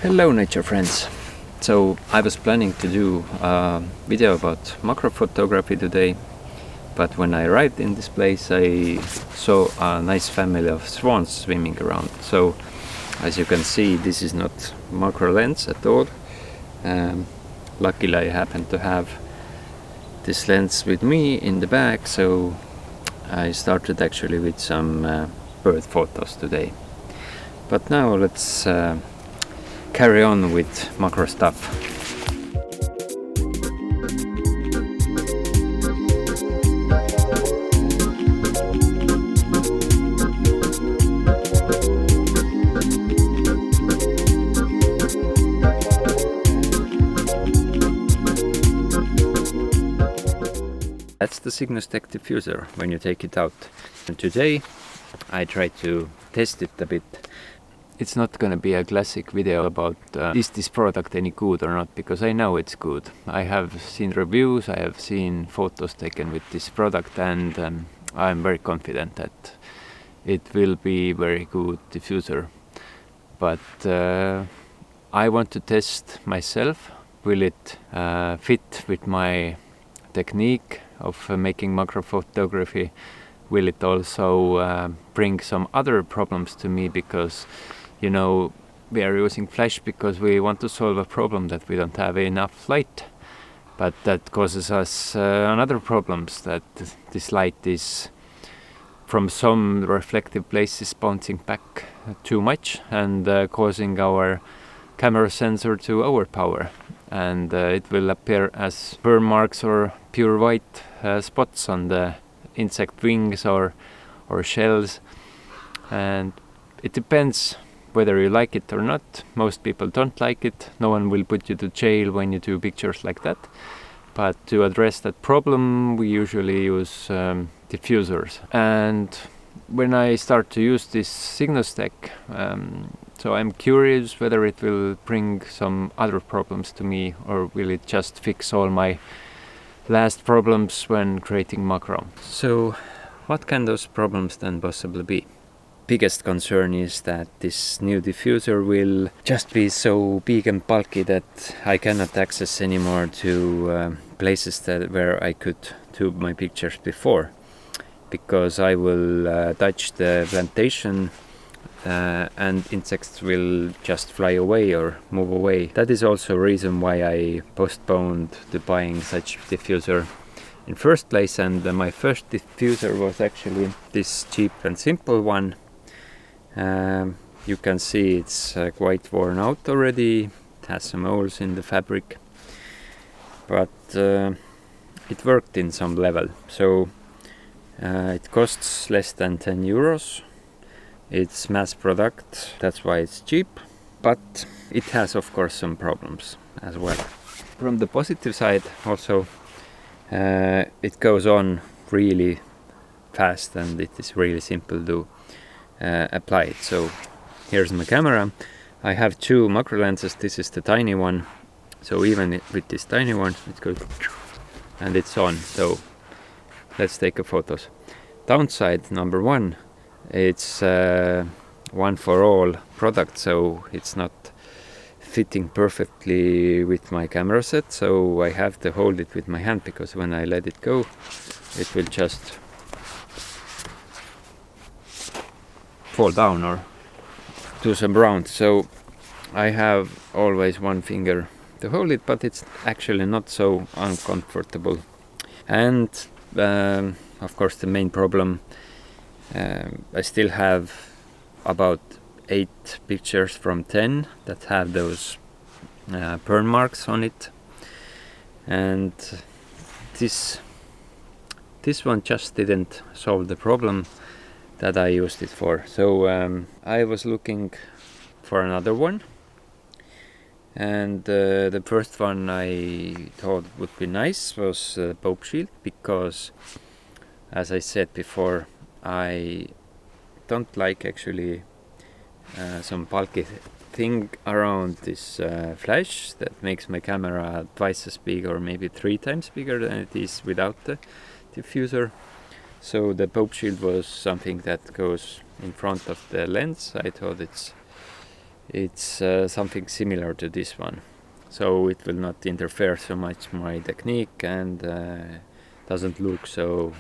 Hello nature friends. So I was planning to do a video about macro photography today, but when I arrived in this place I saw a nice family of swans swimming around. So as you can see, this is not macro lens at all. Luckily I happen to have this lens with me in the bag, so I started actually with some bird photos today. But now let's carry on with macro stuff. That's the Cygnus-Tech diffuser when you take it out. And today I try to test it a bit. It's not gonna be a classic video about is this product any good or not, because I know it's good. I have seen reviews, I have seen photos taken with this product, and I'm very confident that it will be very good diffuser. But I want to test myself. Will it fit with my technique of making macro photography? Will it also bring some other problems to me, because you know, we are using flash because we want to solve a problem that we don't have enough light, but that causes us another problems, that this light is from some reflective places bouncing back too much and causing our camera sensor to overpower, and it will appear as burn marks or pure white spots on the insect wings or shells. And it depends whether you like it or not. Most people don't like it. No one will put you to jail when you do pictures like that. But to address that problem, we usually use diffusers. And when I start to use this Cygnus-Tech, so I'm curious whether it will bring some other problems to me, or will it just fix all my last problems when creating macro. So what can those problems then possibly be? Biggest concern is that this new diffuser will just be so big and bulky that I cannot access anymore to places where I could do my pictures before, because I will touch the plantation and insects will just fly away or move away. That is also a reason why I postponed to buying such diffuser in first place, and my first diffuser was actually this cheap and simple one. You can see it's quite worn out already. It has some holes in the fabric, but it worked in some level. So it costs less than 10 euros. It's mass product, that's why it's cheap, but it has of course some problems as well. From the positive side also, it goes on really fast and it is really simple to apply it. So here's my camera. I have two macro lenses. This is the tiny one, so even with this tiny one it goes and it's on. So let's take a photos. Downside number one, it's one for all product, so it's not fitting perfectly with my camera set, so I have to hold it with my hand, because when I let it go it will just fall down or do some rounds. So I have always one finger to hold it, but it's actually not so uncomfortable. And of course the main problem, I still have about 8 pictures from 10 that have those burn marks on it, and this one just didn't solve the problem that I used it for. So I was looking for another one, and the first one I thought would be nice was Pope Shield, because as I said before, I don't like actually some bulky thing around this flash that makes my camera twice as big or maybe 3 times bigger than it is without the diffuser. So the Pope Shield was something that goes in front of the lens. I thought it's it's something similar to this one, so it will not interfere so much my technique and doesn't look so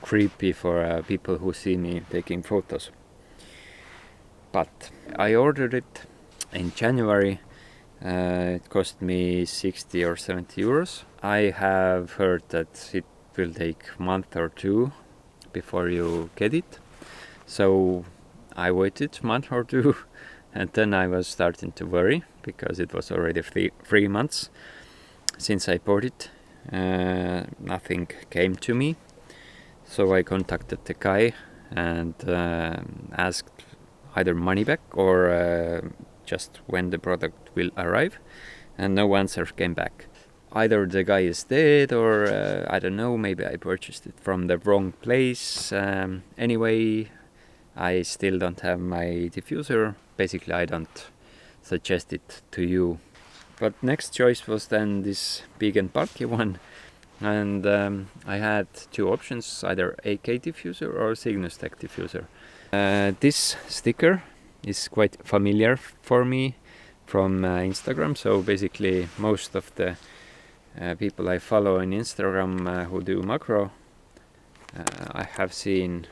creepy for people who see me taking photos. But I ordered it in January. It cost me 60 or 70 euros. I have heard that it will take a month or two before you get it. So I waited a month or two, and then I was starting to worry because it was already 3 months since I bought it. Nothing came to me. So I contacted the guy and asked either money back or just when the product will arrive, and no answer came back. Either the guy is dead or I don't know, maybe I purchased it from the wrong place. Anyway, I still don't have my diffuser. Basically, I don't suggest it to you. But next choice was then this big and bulky one. And I had two options, either AK diffuser or Cygnus-Tech diffuser. This sticker is quite familiar for me from Instagram. So basically most of the people I follow on Instagram who do macro, I have seen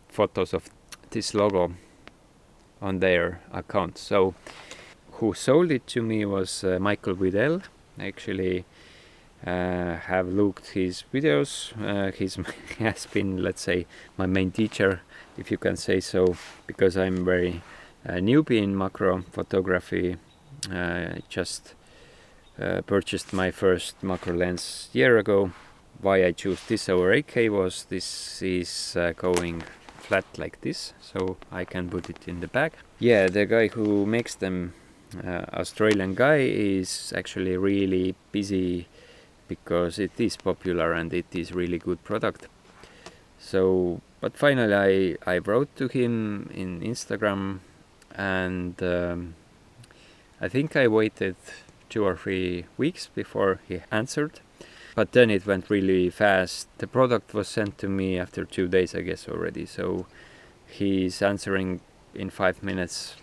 photos of this logo on their account. So who sold it to me was Michael Widell. Actually have looked his videos. He has been, let's say, my main teacher, if you can say so, because I'm very newbie in macro photography. Just purchased my first macro lens a year ago. Why I chose this over AK was this is going flat like this, so I can put it in the bag. Yeah, the guy who makes them, Australian guy, is actually really busy because it is popular and it is really good product. So, but finally I wrote to him in Instagram, and I think I waited 2 or 3 weeks before he answered. But then it went really fast. The product was sent to me after 2 days, I guess, already. So he's answering in 5 minutes.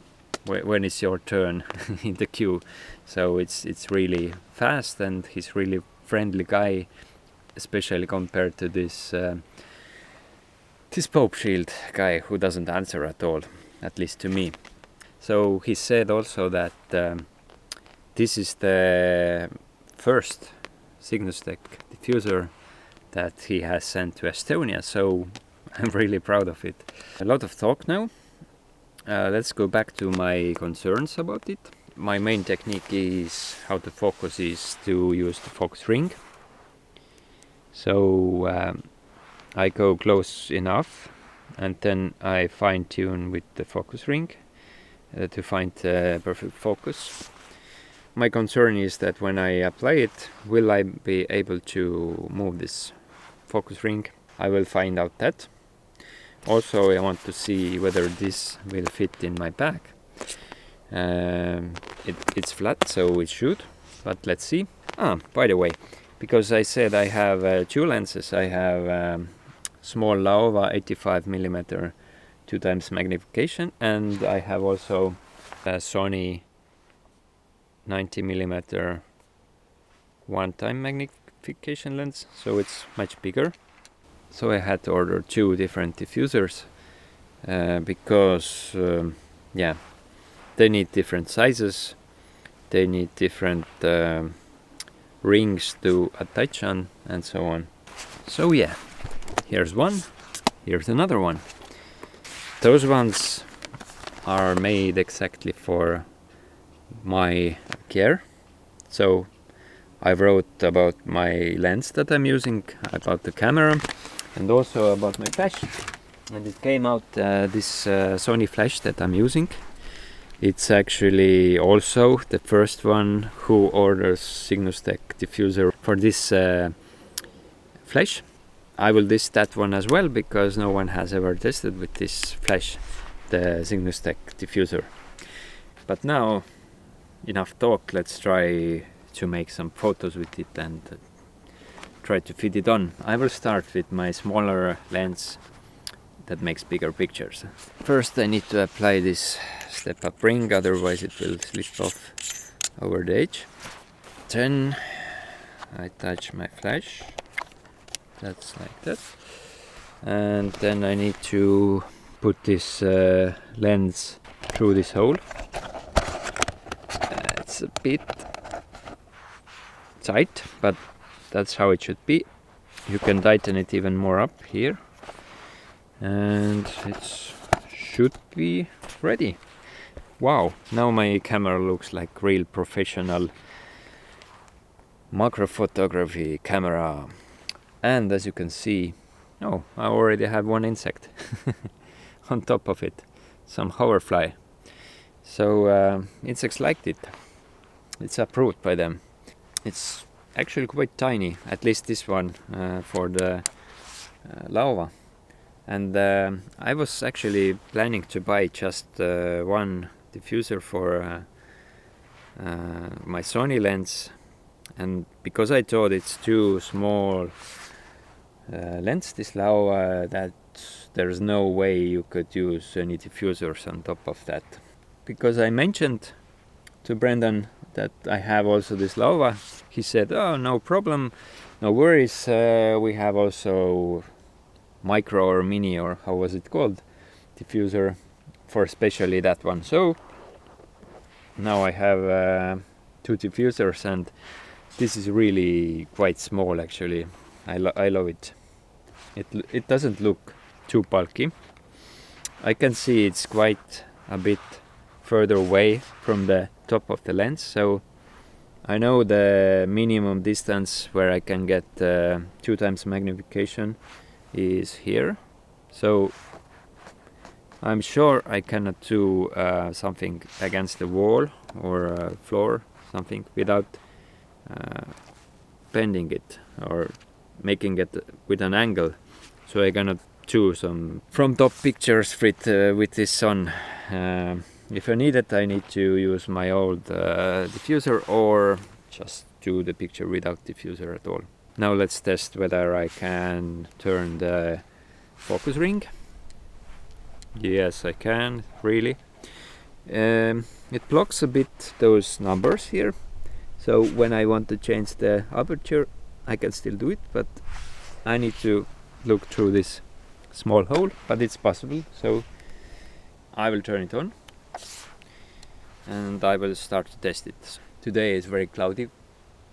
When is your turn in the queue? So it's really fast, and he's really friendly guy, especially compared to this Pope Shield guy who doesn't answer at all, at least to me. So he said also that this is the first Cygnus-Tech diffuser that he has sent to Estonia, so I'm really proud of it. A lot of talk now. Let's go back to my concerns about it. My main technique is how to focus is to use the focus ring. So I go close enough, and then I fine tune with the focus ring to find the perfect focus. My concern is that when I apply it, will I be able to move this focus ring? I will find out that. Also, I want to see whether this will fit in my bag. It's flat, so it should, but let's see. By the way, because I said I have 2 lenses, I have small Laowa 85mm 2x magnification, and I have also a Sony 90mm 1x magnification lens, so it's much bigger. So I had to order 2 different diffusers because yeah, they need different sizes, they need different rings to attach on, and so on. So yeah, here's one, here's another one. Those ones are made exactly for my gear. So I wrote about my lens that I'm using, about the camera, and also about my flash. And it came out this Sony flash that I'm using. It's actually also the first one who orders Cygnus-Tech diffuser for this flash. I will test that one as well, because no one has ever tested with this flash, the Cygnus-Tech diffuser. But now, enough talk, let's try to make some photos with it and try to fit it on. I will start with my smaller lens, that makes bigger pictures. First I need to apply this step up ring, otherwise it will slip off over the edge. Then I touch my flash, that's like that, and then I need to put this lens through this hole. It's a bit tight, but that's how it should be. You can tighten it even more up here, and it should be ready. Wow, now my camera looks like real professional macro photography camera. And as you can see, oh, I already have one insect on top of it, some hoverfly. So insects liked it. It's approved by them. It's actually quite tiny, at least this one for the larva. And I was actually planning to buy just one diffuser for my Sony lens, and because I thought it's too small lens, this larva, that there's no way you could use any diffusers on top of that. Because I mentioned to Brendan that I have also this larva, he said, oh, no problem, no worries, we have also micro or mini, or how was it called, diffuser for especially that one. So now I have 2 diffusers, and this is really quite small actually. I love it. It doesn't look too bulky. I can see it's quite a bit further away from the top of the lens, so I know the minimum distance where I can get 2 times magnification is here. So I'm sure I cannot do something against the wall or floor, something, without bending it or making it with an angle. So I'm gonna do some from top pictures with this sun. If I need it, I need to use my old diffuser, or just do the picture without diffuser at all. Now let's test whether I can turn the focus ring. Yes, I can, really. It blocks a bit those numbers here, so when I want to change the aperture I can still do it, but I need to look through this small hole, but it's possible. So I will turn it on and I will start to test it. Today is very cloudy.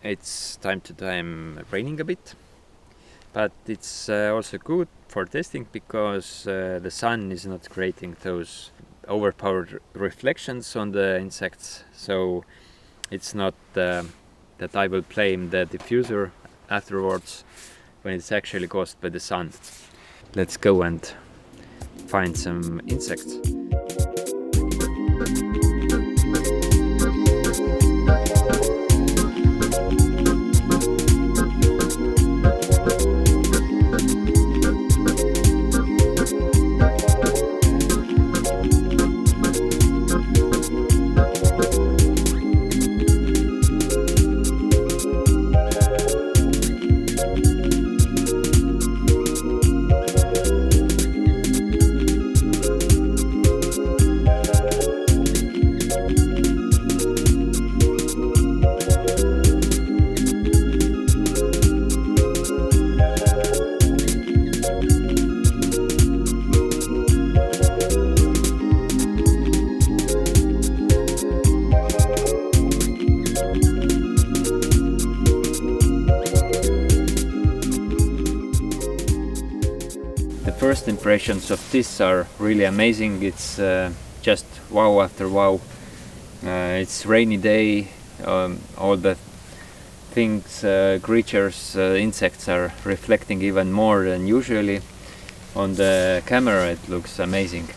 It's time to time raining a bit, but it's also good for testing because the sun is not creating those overpowered reflections on the insects. So it's not that I will blame the diffuser afterwards when it's actually caused by the sun. Let's go and find some insects. First impressions of this are really amazing. It's just wow after wow. It's rainy day, all the things, creatures, insects are reflecting even more than usually. On the camera it looks amazing.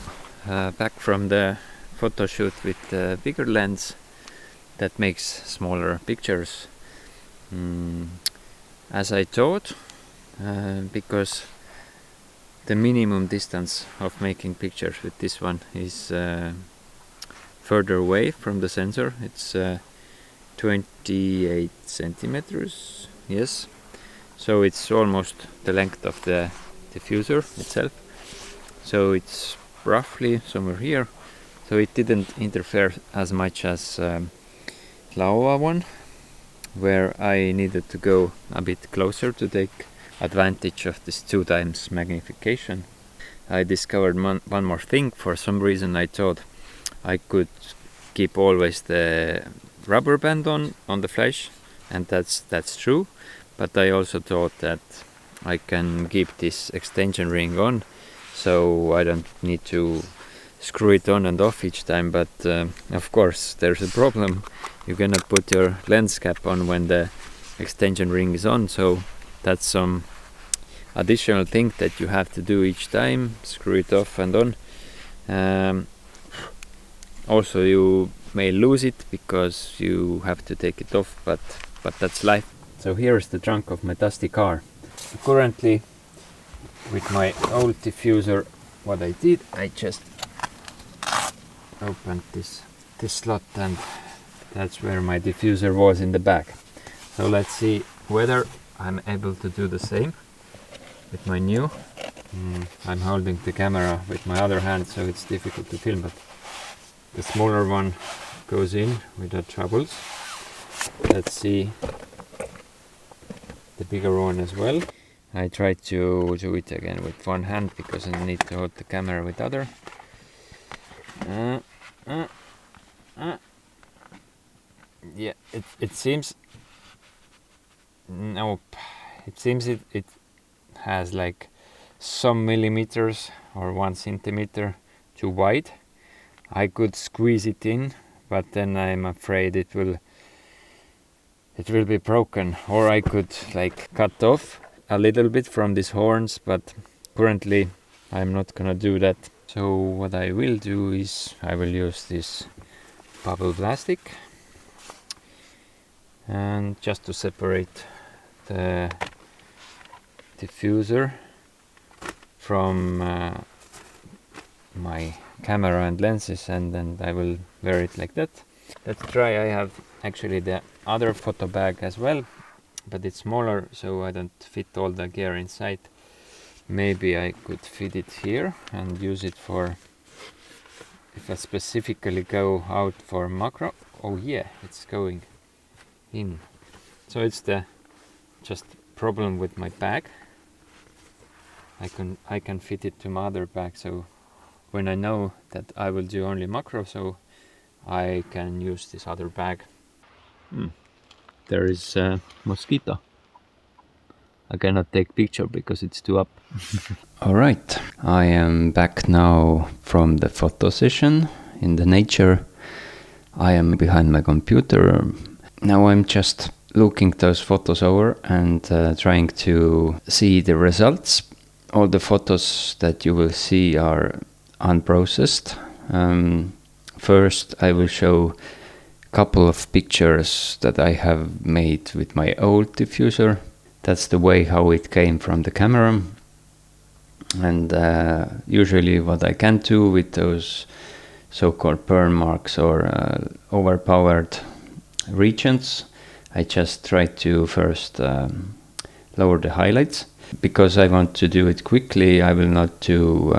Back from the photo shoot with the bigger lens that makes smaller pictures. As I thought, because the minimum distance of making pictures with this one is further away from the sensor. It's 28 centimeters, yes. So it's almost the length of the diffuser itself. so it's roughly somewhere here, so it didn't interfere as much as Laowa one, where I needed to go a bit closer to take advantage of this 2 times magnification. I discovered one more thing. For some reason I thought I could keep always the rubber band on the flash, and that's true, but I also thought that I can keep this extension ring on, so I don't need to screw it on and off each time. But of course there's a problem. You cannot put your lens cap on when the extension ring is on, so that's some additional thing that you have to do each time, screw it off and on. Also you may lose it because you have to take it off, but that's life. So here is the trunk of my dusty car. Currently, with my old diffuser, what I did, I just opened this slot, and that's where my diffuser was in the back. So let's see whether I'm able to do the same with my new. I'm holding the camera with my other hand, so it's difficult to film, but the smaller one goes in without troubles. Let's see the bigger one as well. I tried to do it again with one hand because I need to hold the camera with other. Yeah, it seems, nope, it seems it has like some millimeters or 1 centimeter too wide. I could squeeze it in, but then I'm afraid it will be broken, or I could like cut off a little bit from these horns, but currently I'm not gonna do that. So what I will do is I will use this bubble plastic, and just to separate the diffuser from my camera and lenses, and then I will wear it like that. Let's try. I have actually the other photo bag as well, but it's smaller, so I don't fit all the gear inside. Maybe I could fit it here and use it for, if I specifically go out for macro. Oh yeah, it's going in. So it's the just problem with my bag. I can fit it to my other bag, so when I know that I will do only macro, so I can use this other bag. There is a mosquito. I cannot take picture because it's too up. Alright, I am back now from the photo session in the nature. I am behind my computer. Now I'm just looking those photos over and trying to see the results. All the photos that you will see are unprocessed. First I will show a couple of pictures that I have made with my old diffuser. That's the way how it came from the camera. And usually what I can do with those so-called burn marks or overpowered regions, I just try to first lower the highlights. Because I want to do it quickly, I will not do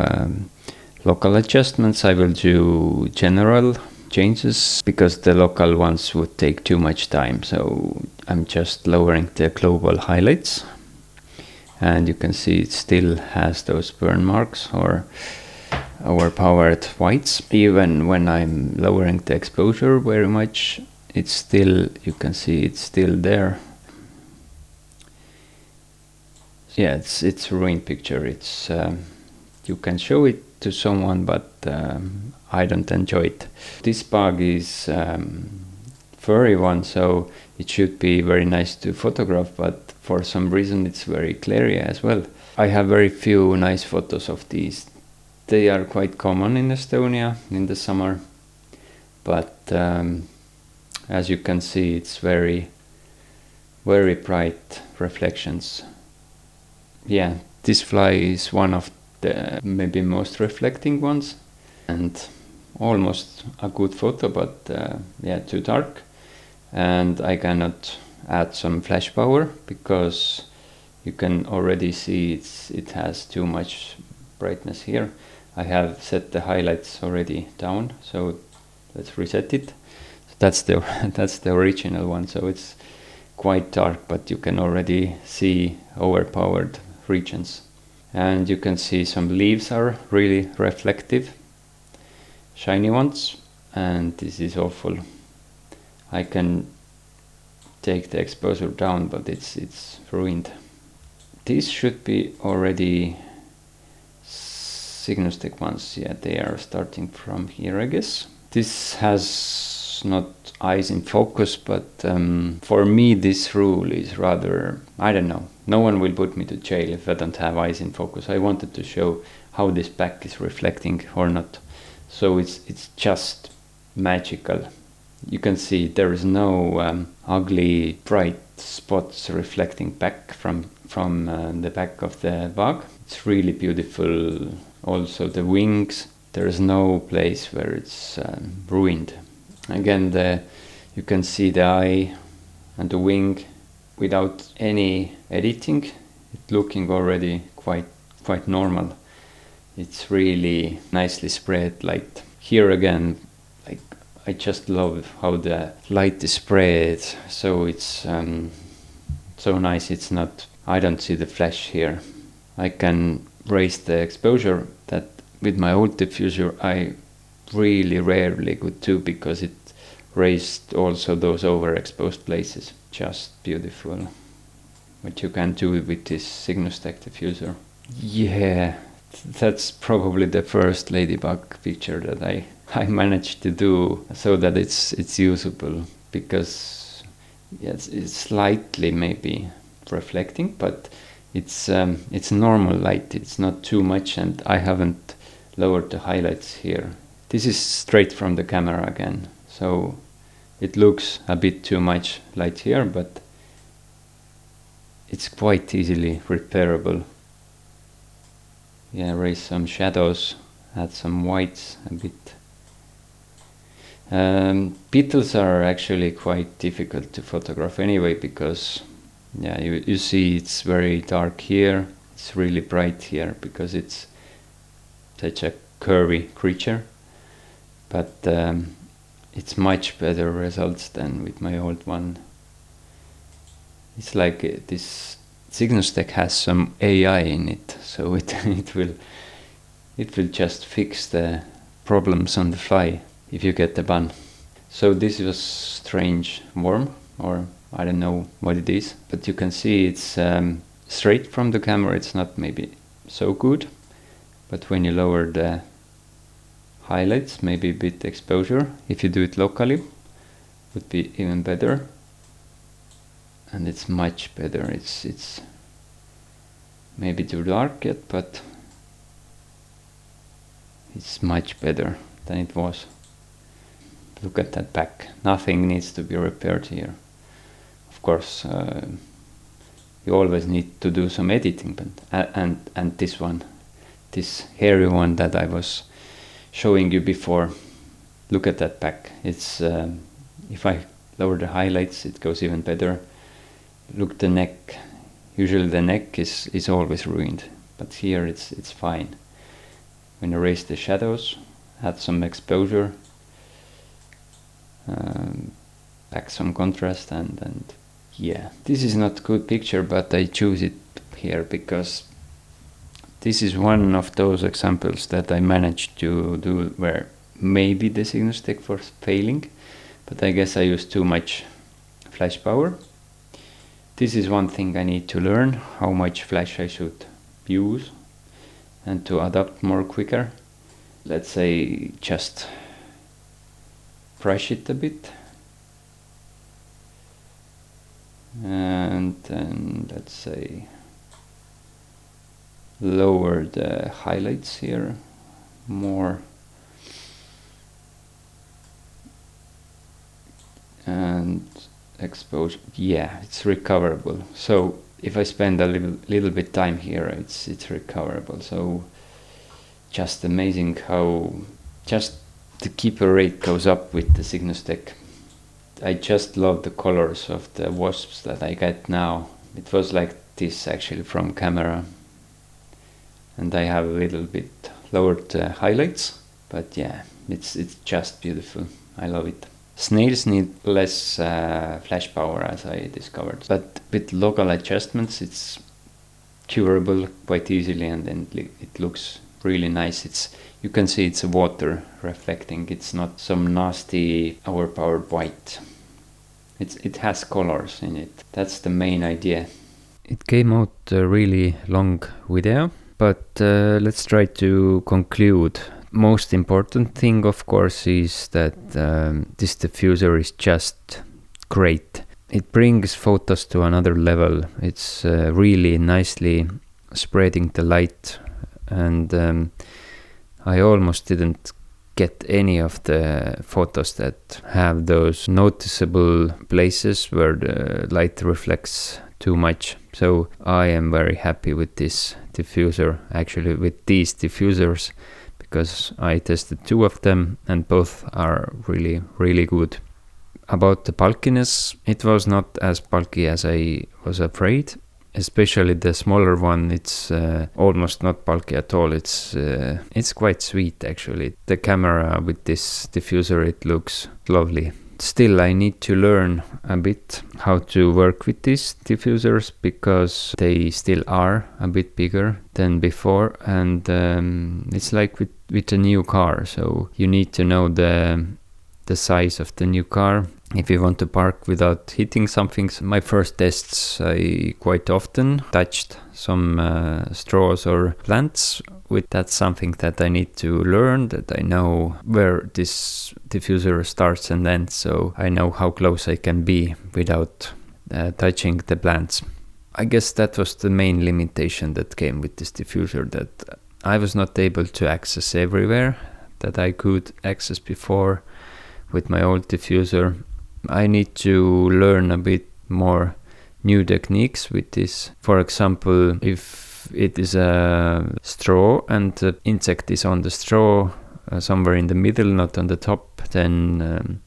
local adjustments. I will do general changes because the local ones would take too much time. So I'm just lowering the global highlights, and you can see it still has those burn marks or overpowered whites. Even when I'm lowering the exposure very much, it's still, you can see it's still there. Yeah, it's a ruined picture. It's you can show it to someone, but I don't enjoy it. This bug is furry one, so it should be very nice to photograph, but for some reason it's very glary as well. I have very few nice photos of these. They are quite common in Estonia in the summer, but as you can see, it's very bright reflections. Yeah, this fly is one of the maybe most reflecting ones, and almost a good photo, but yeah, too dark, and I cannot add some flash power because you can already see it has too much brightness here. I have set the highlights already down, so let's reset it. That's the that's the original one, so it's quite dark, but you can already see overpowered regions. And you can see some leaves are really reflective, shiny ones, and this is awful. I can take the exposure down, but it's ruined. These should be already Cygnostech ones. Yeah, they are starting from here, I guess. This has not eyes in focus, but for me this rule is rather, I don't know, no one will put me to jail if I don't have eyes in focus. I wanted to show how this back is reflecting or not. So it's just magical. You can see there is no ugly bright spots reflecting back from the back of the bug. It's really beautiful. Also the wings, there is no place where it's ruined. Again, you can see the eye and the wing without any editing. It's looking already quite normal. It's really nicely spread light. Here again, I just love how the light is spread, so it's so nice. It's not, I don't see the flash here. I can raise the exposure that with my old diffuser I really rarely could do, because it raised also those overexposed places. Just beautiful what you can do with this Cygnostech diffuser. Yeah, that's probably the first ladybug picture that I managed to do so that it's usable, because yes, it's slightly maybe reflecting, but it's normal light. It's not too much, and I haven't lowered the highlights here. This is straight from the camera again, so it looks a bit too much light here, but it's quite easily repairable. Yeah, raise some shadows, add some whites a bit. Beetles are actually quite difficult to photograph anyway, because yeah, you see it's very dark here, it's really bright here because it's such a curvy creature, but it's much better results than with my old one. It's like this Cygnostech has some AI in it, so it will just fix the problems on the fly if you get the bun. So this was strange worm, or I don't know what it is, but you can see it's straight from the camera. It's not maybe so good, but when you lower the highlights, maybe a bit exposure, if you do it locally, would be even better. And it's much better. It's maybe too dark yet, but it's much better than it was. Look at that back. Nothing needs to be repaired here. Of course, you always need to do some editing, but and this one, this hairy one that I was showing you before, look at that back. It's if I lower the highlights, it goes even better. Look, the neck. Usually the neck is always ruined, but here it's fine. When you raise the shadows, add some exposure, back some contrast, and yeah, this is not a good picture, but I choose it here because this is one of those examples that I managed to do where maybe the Cygnostech was failing, but I guess I used too much flash power. This is one thing I need to learn, how much flash I should use and to adapt more quicker. Let's say just brush it a bit, and then let's say lower the highlights here more, and exposure. Yeah, it's recoverable. So if I spend a little bit time here, it's recoverable. So just amazing how just the keeper rate goes up with the Cygnostech. I just love the colors of the wasps that I get now. It was like this actually from camera, and I have a little bit lowered highlights, but yeah, it's just beautiful. I love it. Snails need less flash power, as I discovered, but with local adjustments it's curable quite easily, and then it looks really nice. You can see it's water reflecting. It's not some nasty overpowered white. It has colors in it. That's the main idea. It came out a really long video, but let's try to conclude. Most important thing, of course, is that this diffuser is just great. It brings photos to another level. It's really nicely spreading the light, and I almost didn't get any of the photos that have those noticeable places where the light reflects too much. So I am very happy with this diffuser, actually with these diffusers, because I tested 2 of them and both are really, really good. About the bulkiness, it was not as bulky as I was afraid. Especially the smaller one, it's almost not bulky at all. It's quite sweet, actually. The camera with this diffuser, it looks lovely. Still, I need to learn a bit how to work with these diffusers, because they still are a bit bigger than before, and it's like with a new car. So you need to know the size of the new car if you want to park without hitting something. My first tests, I quite often touched some straws or plants. That's something that I need to learn, that I know where this diffuser starts and ends, so I know how close I can be without touching the plants. I guess that was the main limitation that came with this diffuser, that I was not able to access everywhere that I could access before with my old diffuser. I need to learn a bit more new techniques with this. For example, if it is a straw and the insect is on the straw somewhere in the middle, not on the top, then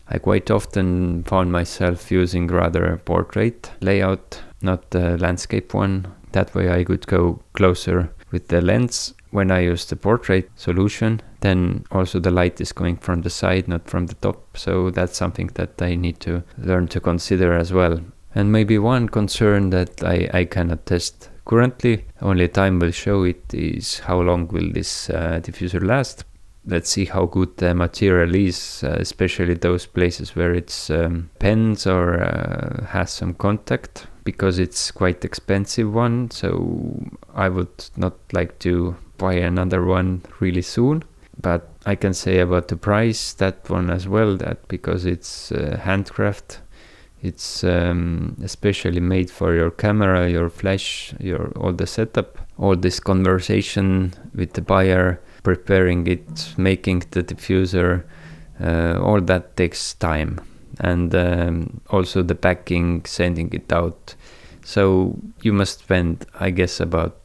I quite often found myself using rather a portrait layout, not the landscape one. That way I could go closer with the lens. When I use the portrait solution, then also the light is going from the side, not from the top. So that's something that I need to learn to consider as well. And maybe one concern that I cannot test currently, only time will show it, is how long will this diffuser last. Let's see how good the material is, especially those places where it's bends or has some contact, because it's quite expensive one. So I would not like to buy another one really soon. But I can say about the price, that one as well, that because it's handcraft, it's especially made for your camera, your flash, all the setup, all this conversation with the buyer, preparing it, making the diffuser, all that takes time. And also the packing, sending it out. So you must spend, I guess, about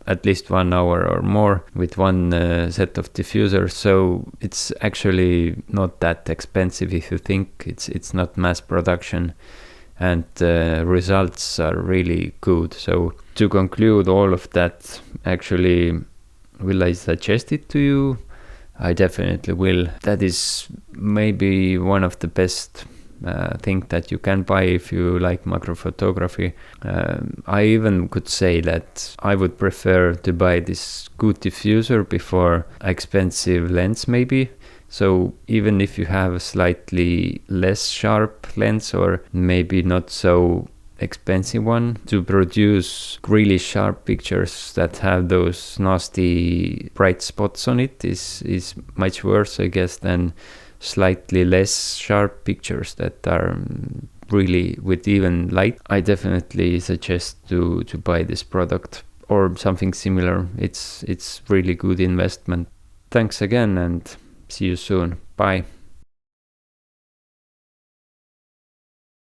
at least 1 hour or more with one set of diffusers. So it's actually not that expensive if you think. It's not mass production, and the results are really good. So to conclude all of that, actually, will I suggest it to you? I definitely will. That is maybe one of the best thing that you can buy if you like macro photography. I even could say that I would prefer to buy this good diffuser before expensive lens maybe. So even if you have a slightly less sharp lens, or maybe not so expensive one, to produce really sharp pictures that have those nasty bright spots on it is much worse, I guess, than slightly less sharp pictures that are really with even light. I definitely suggest to buy this product or something similar. It's really good investment. Thanks again, and see you soon. Bye.